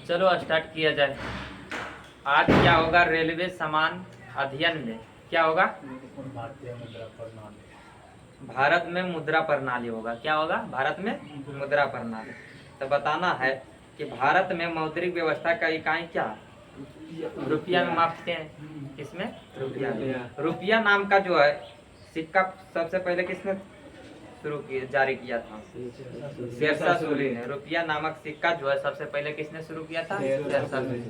चलो स्टार्ट किया जाए। आज क्या होगा रेलवे सामान अध्ययन में? क्या होगा? भारतीय मुद्रा प्रणाली। भारत में मुद्रा प्रणाली होगा। क्या होगा? भारत में मुद्रा प्रणाली। तो बताना है कि भारत में मौद्रिक व्यवस्था का इकाई क्या? रुपया में मापते हैं। किसमें? रुपया में। रुपया नाम का जो है सिक्का सबसे पहले किसने जारी किया था? शेरशाह सूरी ने। रुपया नामक सिक्का जो है सबसे पहले किसने शुरू किया था? शेरशाह सूरी।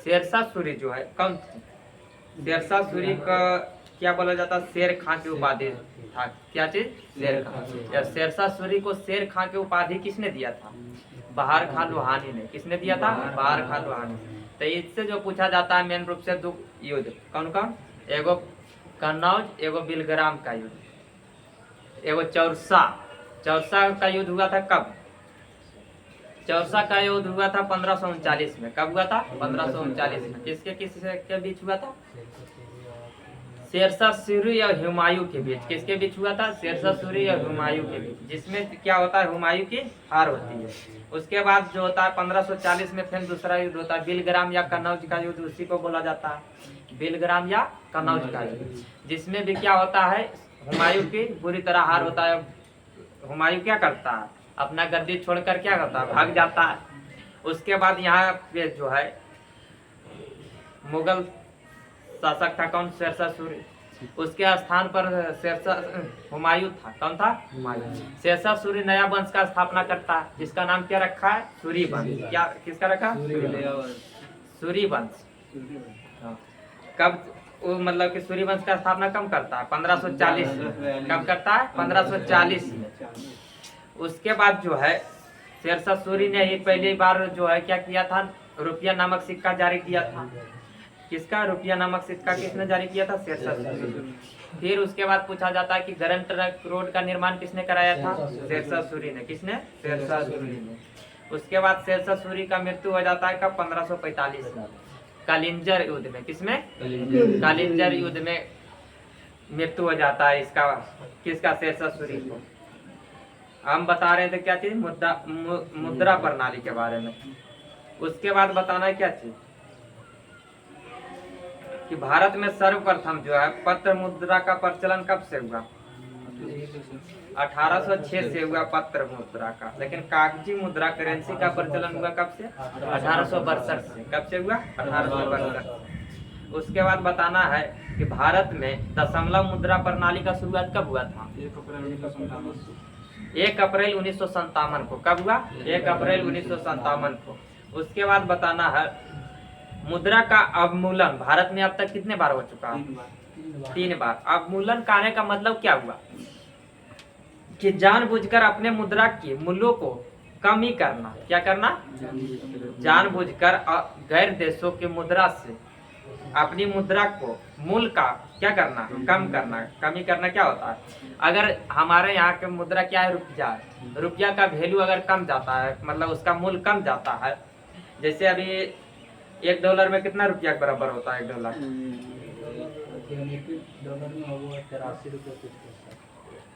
शेरशाह सूरी जो है कौन थे? शेरशाह सूरी का क्या बोला जाता? शेर खां की उपाधि था। क्या चीज? शेर खां। या शेरशाह सूरी को शेर खां की उपाधि किसने दिया था? बहार खां लोहानी ने। किसने दिया था? बहार खां लोहानी। तो इससे जो पूछा जाता है मेन रूप से दो युद्ध कौन कौन? एगो कन्नौज, एगो बिलग्राम का युद्ध, एगो चौरसा। चौरसा का युद्ध हुआ था कब? चौरसा का युद्ध हुआ था 1539 में। कब हुआ था? 1539 में। किसके किसके के बीच हुआ था? शेरशाह सूरी और हुमायूं के बीच। किसके बीच हुआ था? शेरशाह सूरी और हुमायूं के बीच, जिसमें क्या होता है? हुमायूं की हार होती है। उसके बाद जो होता है 1540 में फिर दूसरा युद्ध होता है बिलग्राम या कन्नौज का युद्ध। उसी को बोला जाता है बिलग्राम या कन्नौज का युद्ध, जिसमें भी क्या होता है? हुमायूं की बुरी तरह हार होता है। हुमायूं क्या करता है? अपना गद्दी छोड़कर क्या करता है? भाग जाता है। उसके बाद यहाँ पे जो है मुगल शासक था कौन? शेरशाह सूरी। उसके स्थान पर शेरशाह हुमायूं था। कौन था? हुमायूं। शेरशाह सूरी नया वंश का स्थापना करता है, जिसका नाम क्या रखा है? सूरी वंश। क्या किसका रखा? सूरी वंश। हाँ। कब वो मतलब कि सूर्य वंश का स्थापना कब करता है? 1540 में। कब करता है? 1540 में। उसके बाद जो है शेरशाह सूरी ने ही पहली बार जो है क्या किया था? रुपया नामक सिक्का जारी किया था। किसका? रुपया नामक सिक्का किसने जारी किया था? शेरशाह सूरी। फिर उसके बाद पूछा जाता है कि गरन ट्रंक रोड का निर्माण किसने कराया था? शेरशाह सूरी ने। किसने? शेरशाह सूरी ने। उसके बाद शेरशाह सूरी का मृत्यु हो जाता है कब? 1545 में कालिंजर युद्ध में। किसमें? कालिंजर युद्ध में मृत्यु हो जाता है इसका। किसका? शेरशाह सूरी को। हम बता रहे थे क्या चीज? मुद्रा प्रणाली के बारे में। उसके बाद बताना है क्या चीज कि भारत में सर्वप्रथम जो है पत्र मुद्रा का प्रचलन कब से हुआ? 1806 से हुआ पत्र मुद्रा का। लेकिन कागजी मुद्रा करेंसी का प्रचलन हुआ कब से? 1862 से। कब से हुआ? 1862। उसके बाद बताना है कि भारत में दशमलव मुद्रा प्रणाली का शुरुआत कब हुआ था? 1 अप्रैल 1957 को। कब हुआ? 1 अप्रैल 1957 को। उसके बाद बताना है मुद्रा का अवमूलन भारत में अब तक कितने बार हो चुका है? 3 बार। अवमूलन कहने का मतलब क्या हुआ कि जानबूझकर अपने मुद्रा के मूल्यों को कम ही करना। क्या करना? जानबूझकर गैर देशों की मुद्रा से अपनी मुद्रा को मूल्य का क्या करना? कम करना। कमी करना क्या होता है? अगर हमारे यहाँ के मुद्रा क्या है? रुपया है। रुपया का वैल्यू अगर कम जाता है, मतलब उसका मूल्य कम जाता है, जैसे अभी $1 में कितना रुपया के बराबर होता है? $1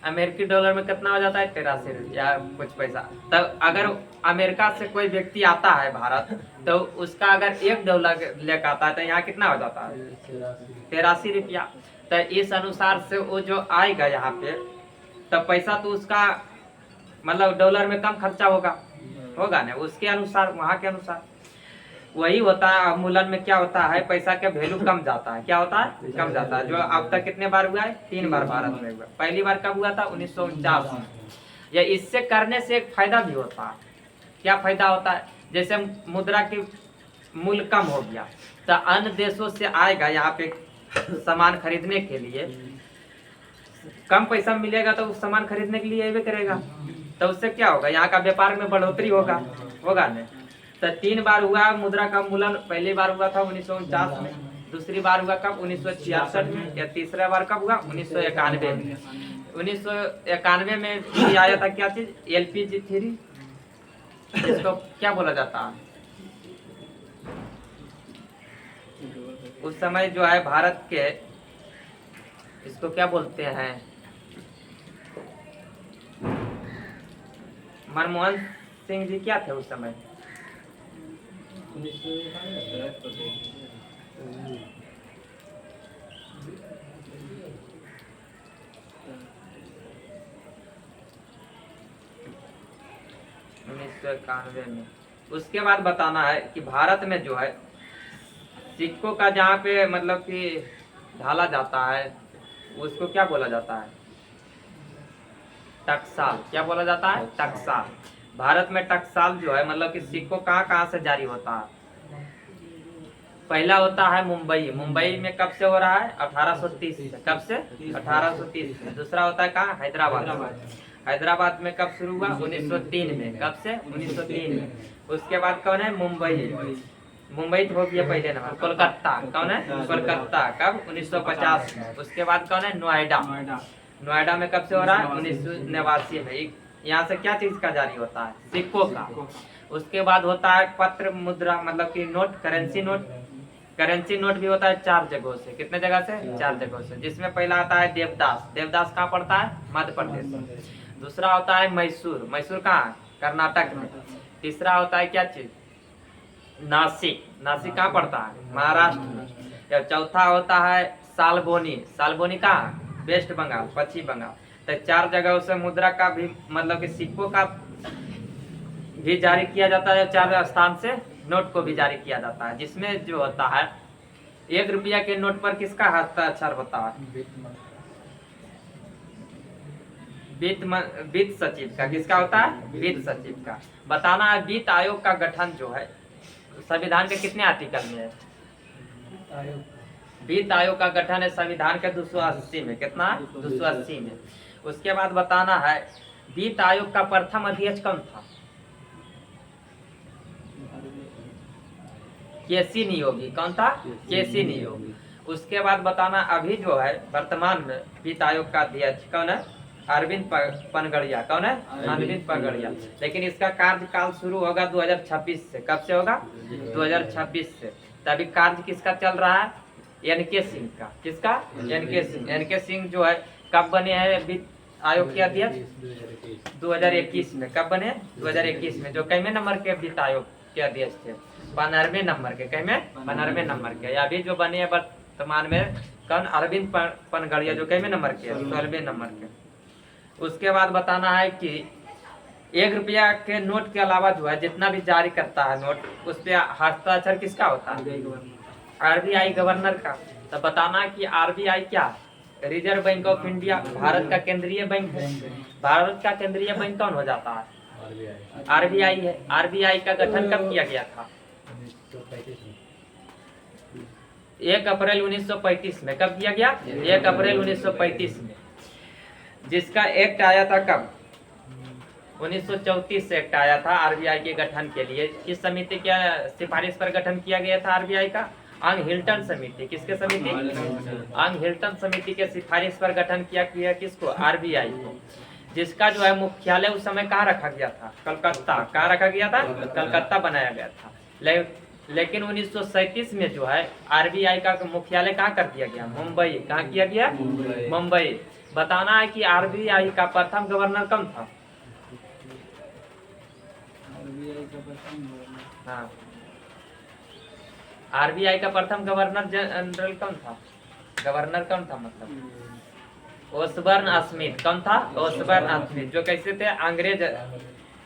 अमेरिकी डॉलर में कितना हो जाता है? 83 रुपया कुछ पैसा। तब अगर अमेरिका से कोई व्यक्ति आता है भारत, तो उसका अगर $1 लेकर आता है तो यहाँ कितना हो जाता है? 83 रुपया। तो इस अनुसार से वो जो आएगा यहाँ पे, तब पैसा तो उसका मतलब डॉलर में कम खर्चा होगा ना, उसके अनुसार, वहाँ के अनुसार वही होता है। अवमूलन में क्या होता है? पैसा का वैल्यू कम जाता है। क्या होता है? कम जाता है। जो अब तक कितने बार हुआ है? 3 बार भारत में हुआ। पहली बार कब हुआ था? 1949 में। या इससे करने से एक फायदा भी होता है। क्या फायदा होता है? जैसे मुद्रा की मूल्य कम हो गया तो अन्य देशों से आएगा यहाँ पे सामान खरीदने के लिए, कम पैसा मिलेगा तो सामान खरीदने के लिए आवे करेगा। तो उससे क्या होगा? यहाँ का व्यापार में बढ़ोतरी होगा ना। तो 3 बार हुआ मुद्रा का मूलन। पहली बार हुआ था 1949 में, दूसरी बार हुआ कब? 1966 में, या तीसरा बार कब हुआ? 1991 में। 1991 में भी आया था क्या चीज? LPG 3। इसको क्या बोला जाता है? उस समय जो है भारत के, इसको क्या बोलते हैं? मनमोहन सिंह जी क्या थे उस समय? उन्नीस सौ इक्यानवे में। उसके बाद बताना है कि भारत में जो है सिक्कों का जहाँ पे मतलब कि ढाला जाता है उसको क्या बोला जाता है? टकसाल। क्या बोला जाता है? टकसाल। भारत में टकसाल जो है मतलब कि सिक्कों कहाँ कहाँ से जारी होता है? पहला होता है मुंबई। मुंबई में कब से हो रहा है? 1830 से। कब से? 1830 से। दूसरा होता है कहाँ? हैदराबाद। हैदराबाद में कब शुरू हुआ? 1903 में। कब से? 1903 में। उसके बाद कौन है? मुंबई। मुंबई तो हो गया पहले नंबर। कोलकाता। कौन है? कोलकाता। कब? 1950 में। उसके बाद कौन है? नोएडा। नोएडा में कब से हो रहा है? 1989 में। यहाँ से क्या चीज का जारी होता है? सिक्कों का। उसके बाद होता है पत्र मुद्रा मतलब कि note, currency note. Currency note भी होता है 4 जगहों से। कितने जगह से? 4 जगहों से। जिसमें पहला आता है देवदास। देवदास कहाँ पड़ता है? मध्य प्रदेश में। दूसरा होता है मैसूर। मैसूर कहाँ? कर्नाटक में। तीसरा होता है क्या चीज? नासिक। नासिक कहाँ पड़ता है? महाराष्ट्र में। या चौथा होता है सालबोनी। सालबोनी कहाँ? वेस्ट बंगाल, पश्चिम बंगाल। तो 4 जगहों से मुद्रा का भी मतलब कि सिक्कों का भी जारी किया जाता है। 4 स्थान से नोट को भी जारी किया जाता है। जिसमें जो होता है 1 रुपया के नोट पर किसका हस्ताक्षर होता है? वित्त सचिव का। किसका होता है? वित्त सचिव का। बताना है वित्त आयोग का गठन जो है संविधान के कितने आर्टिकल में है? वित्त आयोग का गठन है संविधान के 280 में। कितना? 280 में। उसके बाद बताना है वित्त आयोग का प्रथम अध्यक्ष कौन था? केसी नियोगी। कौन था? केसी नियोगी। उसके बाद बताना अभी जो है वर्तमान में वित्त आयोग का अध्यक्ष कौन है? अरविंद पनगड़िया। कौन है? अरविंद पनगड़िया। लेकिन इसका कार्यकाल शुरू होगा 2026 से। कब से होगा? 2026 से। तभी कार्य किसका चल रहा है? एनके सिंह का। किसका? एनके सिंह। एनके सिंह जो है कब बने हैं वित्त आयोग के अध्यक्ष? 2021 में। कब बने? 2021 में। जो कितने नंबर के वित्त आयोग के अध्यक्ष थे? 15वें नंबर के। कितने? 15वें नंबर के। अभी जो बने हैं वर्तमान में कौन? अरविंद पनगड़िया। जो कितने नंबर के? 16वें नंबर के। उसके बाद बताना है कि 1 रुपया के नोट के अलावा जो है जितना भी जारी करता है नोट उस पे हस्ताक्षर किसका होता है? आरबीआई गवर्नर का। तो बताना कि आरबीआई क्या? Reserve bank of India. Bharat का केंद्रीय बैंक है। भारत का केंद्रीय बैंक कौन हो जाता है? आरबीआई है। आरबीआई का गठन कब किया गया था? 1 अप्रैल 1935 में। कब किया गया? 1 अप्रैल 1935 में। जिसका एक्ट आया था कब? 1934 से एक्ट आया था आरबीआई के गठन के लिए। किस समिति के सिफारिश पर गठन किया गया था आरबीआई का? अंग हिल्टन समिति। किसके समिति? अंग हिल्टन समिति के सिफारिश पर गठन किया गया। किसको? आरबीआई को। जिसका जो है मुख्यालय उस समय कहाँ रखा गया था? कलकत्ता। कहाँ रखा गया था? कलकत्ता बनाया गया था। लेकिन 1937 में जो है आरबीआई का मुख्यालय कहाँ कर दिया गया? मुंबई। कहाँ किया गया? मुंबई। बताना है कि आरबीआई का प्रथम गवर्नर कौन था? हाँ, आरबीआई का प्रथम गवर्नर जनरल कौन था? गवर्नर कौन था मतलब? ओसबर्न स्मिथ। कौन था? ओसबर्न स्मिथ। जो कैसे थे? अंग्रेज।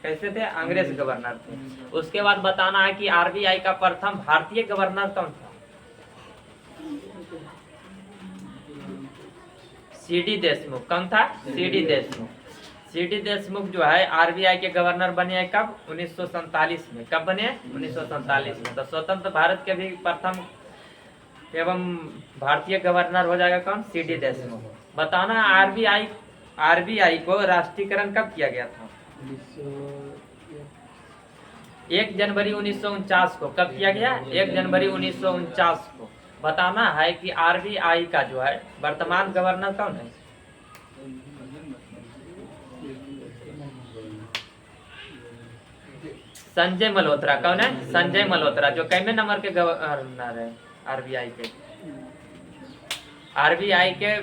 कैसे थे? अंग्रेज गवर्नर थे। उसके बाद बताना है कि आरबीआई का प्रथम भारतीय गवर्नर कौन था? सीडी देशमुख। कौन था? सीडी देशमुख। सीडी देशमुख जो है आरबीआई के गवर्नर बने हैं कब? 1947 में। कब बने? 1947 में। तो स्वतंत्र भारत के भी प्रथम एवं भारतीय गवर्नर हो जाएगा कौन? सीडी देशमुख। बताना आरबीआई को राष्ट्रीयकरण कब किया गया था? 1 जनवरी 1949 को। कब किया गया? 1 जनवरी 1949 को। बताना है कि आरबीआई का जो है वर्तमान गवर्नर कौन है? संजय मल्होत्रा। कौन है? संजय मल्होत्रा। जो कितने नंबर के गवर्नर है आरबीआई के? आरबीआई के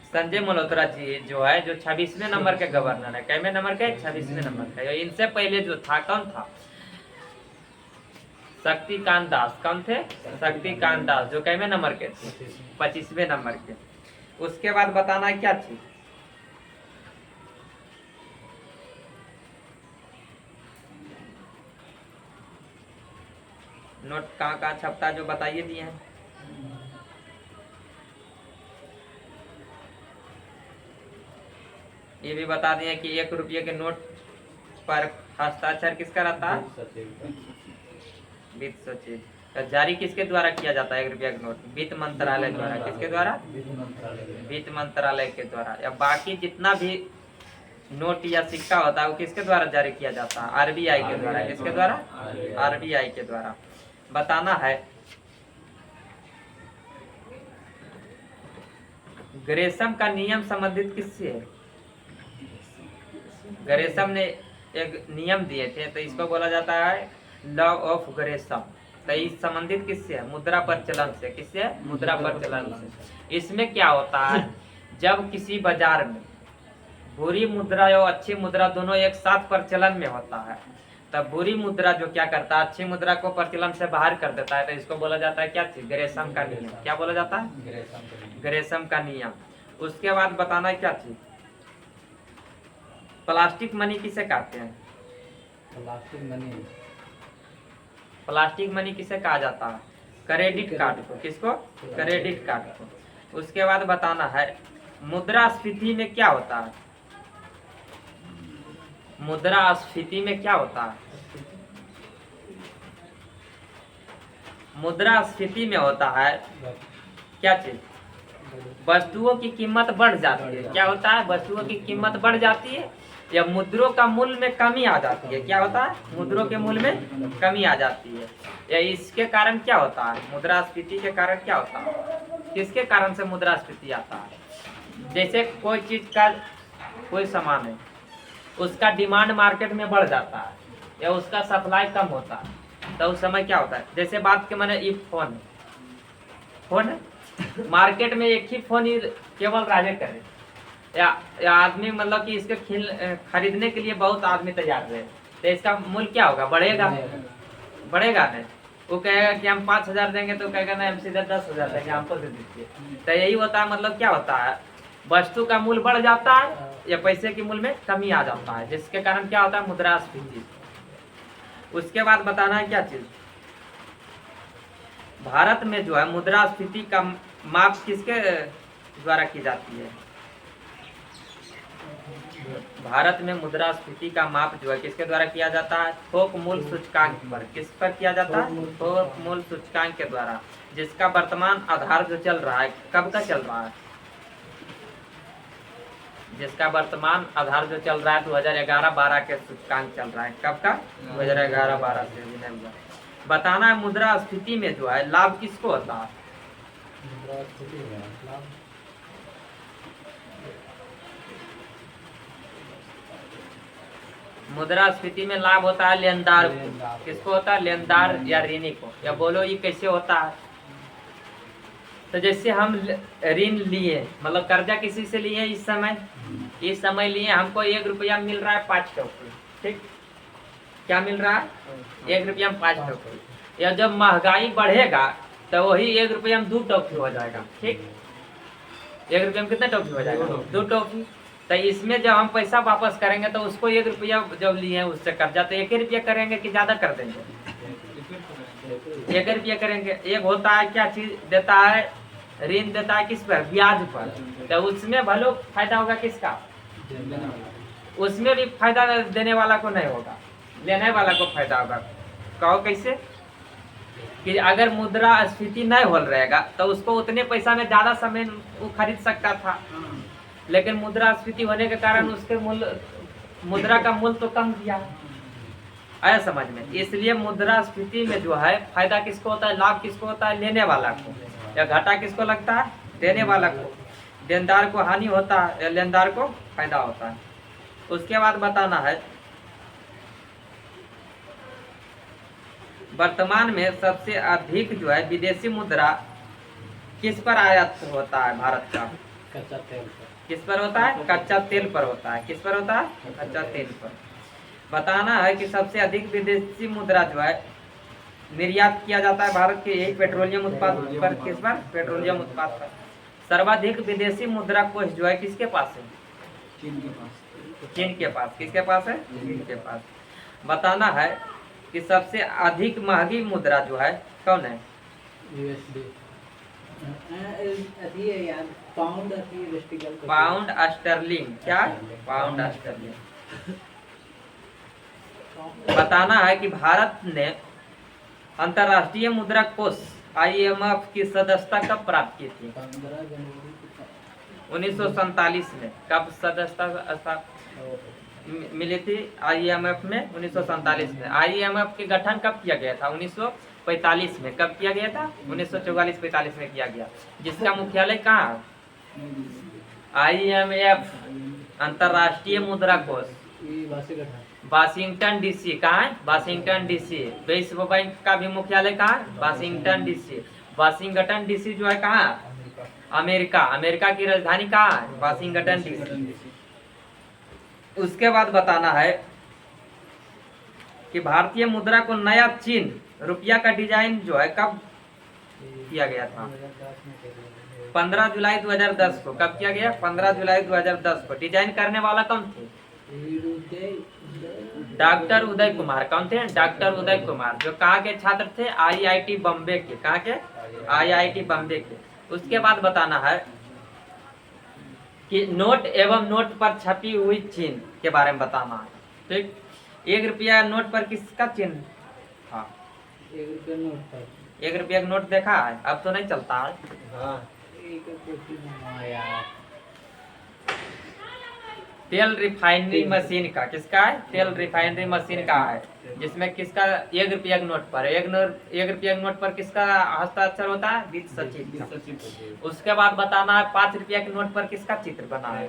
संजय मल्होत्रा जी जो है जो 26वें नंबर के गवर्नर है। कितने नंबर के? 26वें नंबर के। इनसे पहले जो था कौन था? शक्तिकांत दास कौन थे? शक्तिकांत दास, जो कैमे नंबर के थे? 25वें नंबर के। उसके बाद बताना है क्या चीज? नोट कहाँ कहाँ छपता है जो बताइए दिए हैं। ये भी बता दिए कि 1 रुपये के नोट पर हस्ताक्षर किसका रहता है? वित्त सचिव। तो जारी किसके द्वारा किया जाता है 1 रुपया का नोट? वित्त मंत्रालय द्वारा। किसके द्वारा? वित्त मंत्रालय के द्वारा। या बाकी जितना भी नोट या सिक्का होता है वो किसके द्वारा जारी किया जाता है? आरबीआई के द्वारा। किसके द्वारा? आरबीआई के द्वारा। बताना है ग्रेसम का नियम संबंधित किससे है? ग्रेसम ने एक नियम दिए थे, तो इसको बोला जाता है लॉ ऑफ ग्रेसम। तो इस संबंधित किससे है? मुद्रा प्रचलन से। किससे? मुद्रा प्रचलन से। इसमें क्या होता है, जब किसी बाजार में बुरी मुद्रा और अच्छी मुद्रा दोनों एक साथ प्रचलन में होता है, तब बुरी मुद्रा जो क्या करता है, अच्छी मुद्रा को प्रचलन से बाहर कर देता है, तो इसको बोला जाता है क्या चीज? ग्रेसम का नियम। क्या बोला जाता है? ग्रेसम का नियम। उसके बाद बताना है क्या चीज? प्लास्टिक मनी किसे कहते हैं? प्लास्टिक मनी किसे कहा जाता है? क्रेडिट कार्ड को। किसको? क्रेडिट कार्ड को। उसके बाद बताना है मुद्रास्फीति में क्या होता है? मुद्रास्फीति में क्या होता है? मुद्रास्फीति में होता है क्या चीज? वस्तुओं की कीमत बढ़ जाती है। क्या होता है? वस्तुओं की कीमत बढ़ जाती है या मुद्रों का मूल्य में कमी आ जाती है। क्या होता है? मुद्रों के मूल्य में कमी आ जाती है। या इसके कारण क्या होता है? मुद्रास्फीति के कारण क्या होता है? किसके कारण से मुद्रास्फीति आता है? जैसे कोई चीज का कोई सामान है, उसका डिमांड मार्केट में बढ़ जाता है या उसका सप्लाई कम होता है, तो उस समय क्या होता है? जैसे बात के मैंने ये फोन है, मार्केट में एक ही फोन ही केवल राजे करे, या आदमी मतलब कि इसके खरीदने के लिए बहुत आदमी तैयार रहे, तो इसका मूल्य क्या होगा? बढ़ेगा नहीं। वो कहेगा कि हम 5,000 देंगे, तो कहेगा नहीं हम सीधे 10,000 देंगे, हमको दे दीजिए। तो यही होता है, मतलब क्या होता है, वस्तु का मूल्य बढ़ जाता है या पैसे के मूल्य में कमी आ जाता है, जिसके कारण क्या होता है? मुद्रास्फीति। उसके बाद बताना है क्या चीज? भारत में जो है मुद्रास्फीति का माप किसके द्वारा की जाती है? भारत में मुद्रास्फीति का माप जो है किसके द्वारा किया जाता है? थोक मूल्य सूचकांक पर। किस पर किया जाता है? थोक मूल्य सूचकांक के द्वारा, जिसका वर्तमान आधार जो चल रहा है, कब का चल रहा है? जिसका वर्तमान आधार जो चल रहा है 2011-12 के सूचकांक चल रहा है। कब का? 2011-12 से। बताना है मुद्रास्फीति में जो है लाभ किसको होता है? मुद्रास्फीति में लाभ होता है लेनदार को। किसको होता है? लेनदार या ऋणी को। या बोलो ये कैसे होता है? तो जैसे हम ऋण लिए, मतलब कर्जा किसी से लिए इस समय लिए, हमको 1 रुपया मिल रहा है 5 टोकरी। ठीक, क्या मिल रहा है? 1 रुपया में 5 टोकरी। या जब महंगाई बढ़ेगा तो वही 1 रुपया में 2 टोकरी हो जाएगा। ठीक, 1 रुपया में कितने टोकरी हो जाएगा? 2 टोकरी। तो इसमें जब हम पैसा वापस करेंगे तो उसको 1 रुपया जब लिए उससे कर्जा, तो 1 रुपया करेंगे कि ज्यादा कर देंगे? 1 रुपया करेंगे। एक होता है क्या चीज देता है? ऋण देता है किस पर? ब्याज पर। तो उसमें भलो फायदा होगा किसका? उसमें भी फायदा देने वाला को नहीं होगा, लेने वाला को फायदा होगा। कहो कैसे? कि अगर मुद्रास्फीति नहीं हो रहेगा तो उसको उतने पैसा में ज्यादा सामान वो खरीद सकता था, लेकिन मुद्रास्फीति होने के कारण उसके मुद्रा का मूल्य तो कम दिया। आया समझ में? इसलिए मुद्रास्फीति में जो है फायदा किसको होता है? लाभ किसको होता है? लेने वाला को। या घाटा किसको लगता है? देने वाला को। देनदार को हानि होता है या लेनदार को फायदा होता है। उसके बाद बताना है वर्तमान में सबसे अधिक जो है विदेशी मुद्रा किस पर आयात होता है भारत का? कच्चा तेल पर। किस पर होता है? कच्चा तेल पर होता है। किस पर होता है? कच्चा तेल पर। बताना है कि सबसे अधिक विदेशी मुद्रा जो है निर्यात किया जाता है भारत के एक पेट्रोलियम उत्पाद पर, किस पर? पेट्रोलियम उत्पाद पर। सर्वाधिक विदेशी मुद्रा कोष जो है किसके पास है? चीन के पास। चीन के पास। किसके पास है? चीन के पास। बताना है कि सबसे अधिक महंगी मुद्रा जो है कौन है? यूएसडी अभी है यार, पाउंड अभी पाउंड स्टर्लिंग। क्या? Pound sterling. बताना है कि भारत ने अंतर्राष्ट्रीय मुद्रा कोष IMF की सदस्यता कब प्राप्त की थी? 15 जनवरी 1947 में। कब सदस्यता मिली थी IMF में? 1947 में। IMF के गठन कब किया गया था? 1945 में। कब किया गया था? 1944-45 में किया गया। जिसका मुख्यालय कहाँ है? IMF अंतर्राष्ट्रीय मुद्रा कोष वाशिंगटन DC। कहाँ है? Washington DC। विश्व बैंक का भी मुख्यालय कहाँ है? Washington DC। वाशिंगटन DC जो है कहाँ? अमेरिका। अमेरिका की राजधानी कहाँ है? Washington DC। उसके बाद बताना है कि भारतीय मुद्रा को नया चिन्ह रुपया का डिजाइन जो है कब किया गया था? 15 जुलाई 2010 को। कब किया गया? 15 जुलाई 2010 को। डिजाइन करने वाला कौन थे? डॉक्टर उदय कुमार। कौन थे? डॉक्टर उदय कुमार, जो कहाँ के छात्र थे? IIT बम्बे के। कहाँ के? IIT बम्बे के। उसके बाद बताना है कि नोट एवं नोट पर छपी हुई चिन्ह के बारे में बताना है। ठीक, 1 रुपया नोट पर किसका चिन्ह? हाँ, 1 रुपया नोट पर 1 रुपया का नोट देखा है? अब तो नहीं चलता है। हाँ, एक कॉपी यार। तेल रिफाइनरी मशीन का। किसका है? तेल रिफाइनरी मशीन का है। जिसमें किसका? 1 रुपया के नोट पर। 1 रुपया के नोट पर किसका हस्ताक्षर होता है? वित्त सचिव का। उसके बाद बताना है 5 रुपया के नोट पर किसका चित्र बना है?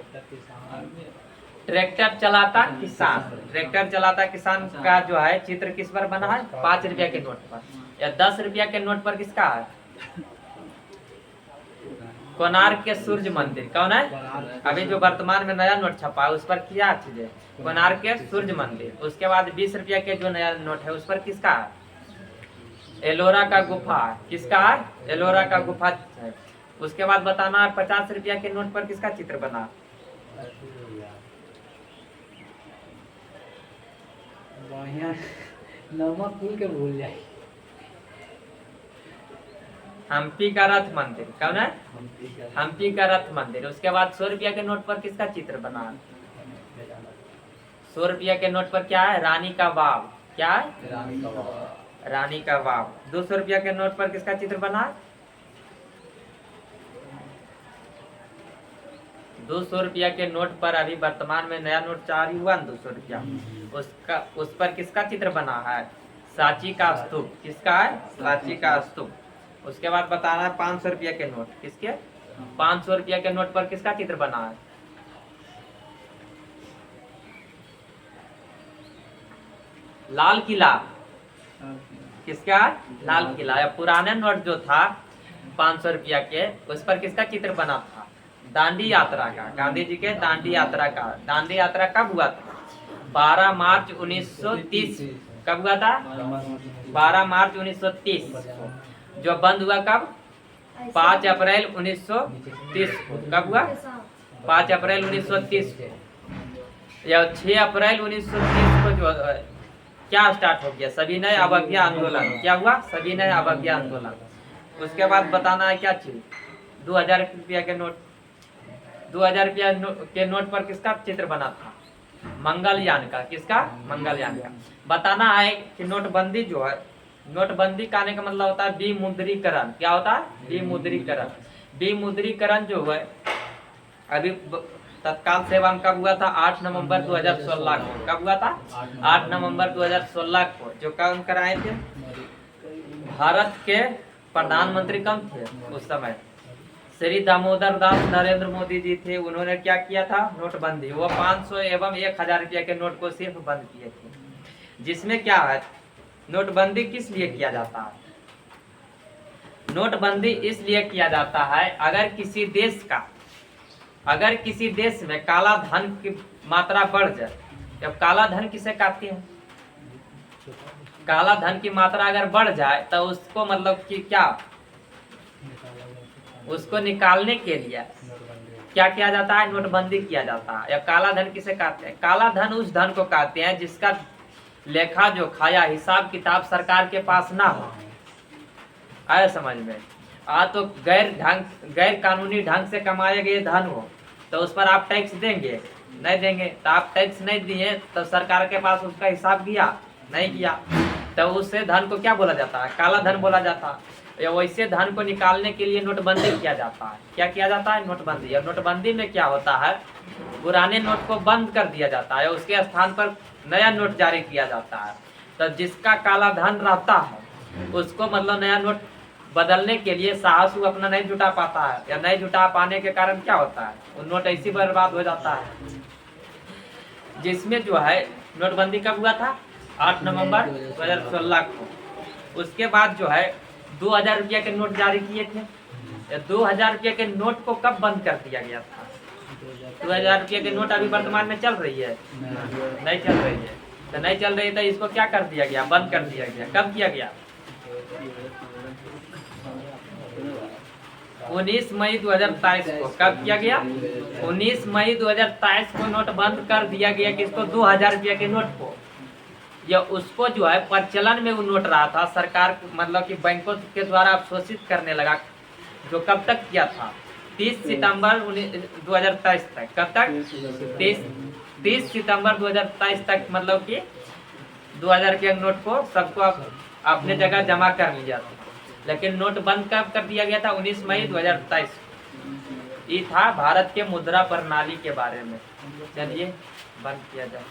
ट्रैक्टर चलाता किसान। ट्रैक्टर चलाता किसान का जो है चित्र किस पर बना है? 5 रुपया के नोट पर। या 10 रुपया के नोट पर किसका है? कोणार्क के सूर्य मंदिर। कौन है? अभी जो वर्तमान में नया नोट छपा है उस पर क्या चीज है? कोणार्क के सूर्य मंदिर। उसके बाद 20 रुपया के जो नया नोट है उस पर किसका है? एलोरा का गुफा। किसका है? एलोरा का गुफा है। उसके बाद बताना है 50 रुपया के नोट पर किसका चित्र बना? नमक भूल के भूल जाए। हम्पी का रथ मंदिर। कौन है? हम्पी का रथ मंदिर। उसके बाद 100 रुपया के नोट पर किसका चित्र बना? 100 रुपया के नोट पर क्या है? रानी का वाव। क्या है? रानी का वाव। 200 रुपया के नोट पर किसका चित्र बना? 200 रुपया के नोट पर अभी वर्तमान में नया नोट जारी हुआ 200 रुपया, उस पर किसका चित्र बना है? सांची का स्तूप। किसका है? सांची का स्तूप। उसके बाद बताना है 500 रुपया के नोट। किसके? 500 रुपया के नोट पर किसका चित्र बना है? लाल किला। किसका? लाल किला। या पुराने नोट जो था 500 रुपया के, उस पर किसका चित्र बना था? दांडी यात्रा का। गांधी जी के दांडी यात्रा का। दांडी यात्रा कब हुआ था? 12 मार्च 1930। कब हुआ था? 12 मार्च 1930। जो बंद हुआ कब? 5 अप्रैल 1930 को। कब हुआ? 5 अप्रैल 1930 को। या 6 अप्रैल 1930 को जो क्या स्टार्ट हो गया? सविनय अवज्ञा आंदोलन। क्या हुआ? सविनय अवज्ञा आंदोलन। उसके बाद बताना है क्या चीज? 2000 रुपया के नोट। 2000 रुपया के नोट पर किसका चित्र बना था? मंगलयान का। किसका? मंगलयान का। बताना है कि नोटबंदी जो है, नोटबंदी का आने का मतलब होता है विमुद्रीकरण। क्या होता है? विमुद्रीकरण। विमुद्रीकरण जो है अभी तत्काल सेवा में कब हुआ था? 8 नवंबर 2016 को। कब हुआ था? 8 नवंबर 2016 को। जो काम कराए थे भारत के प्रधानमंत्री कौन थे उस समय? श्री दामोदर दास नरेंद्र मोदी जी थे। उन्होंने क्या किया था? नोटबंदी। वो 500 एवं 1000 रुपया के नोट को सिर्फ बंद किए थे। जिसमें क्या है, नोटबंदी किस लिए किया जाता है? नोटबंदी इसलिए किया जाता है अगर किसी देश में काला धन की मात्रा बढ़ जाए। जब काला धन किसे कहते हैं? बता दो। काला धन की मात्रा अगर बढ़ जाए तो उसको मतलब कि क्या, निकाला जा सकता है। उसको निकालने के लिए नोटबंदी। क्या किया जाता है, नोटबंदी किया जाता है। या काला धन किसे कहते हैं, काला धन उस धन को कहते हैं जिसका लेखा जोखा या हिसाब किताब सरकार के पास ना हो। आया समझ में। तो गैर कानूनी ढंग से कमाए गए धन हो तो उस पर आप टैक्स देंगे, नहीं देंगे। तो आप टैक्स नहीं दिए तो सरकार के पास उसका हिसाब किया, नहीं किया, तो उससे धन को क्या बोला जाता है, काला धन बोला जाता है। या वैसे धन को निकालने के लिए नोटबंदी किया जाता है। क्या किया जाता है, नोटबंदी। और नोटबंदी में क्या होता है, पुराने नोट को बंद कर दिया जाता है, उसके स्थान पर नया नोट जारी किया जाता है। तो जिसका काला धन रहता है उसको मतलब नया नोट बदलने के लिए साहस वो अपना नहीं जुटा पाता है, या नहीं जुटा पाने के कारण क्या होता है, वो नोट ऐसी बर्बाद हो जाता है। जिसमें जो है नोटबंदी कब हुआ था, 8 नवंबर 2016 को। उसके बाद जो है 2000 रुपया के नोट जारी किए थे। 2000 रुपये के नोट को कब बंद कर दिया गया था, 2000 रुपये के नोट अभी वर्तमान में चल रही है, नहीं चल रही है। तो नहीं चल रही तो इसको क्या कर दिया गया, बंद कर दिया गया। कब किया गया, 19 मई 2023 को। कब किया गया, 19 मई 2023 को नोट बंद कर दिया गया। किसको, 2000 रुपये के नोट को। या उसको जो है प्रचलन में वो नोट रहा था, सरकार मतलब कि बैंकों के द्वारा अवशोषित करने लगा। जो कब तक किया था, 30 सितंबर 2023 तक। कब तक, 30 सितंबर 2023 तक, मतलब कि 2000 के नोट को सबको अपने जगह जमा कर लिया था। लेकिन नोट बंद कब कर दिया गया था, 19 मई 2023। ये था भारत के मुद्रा प्रणाली के बारे में। चलिए बंद किया जाए।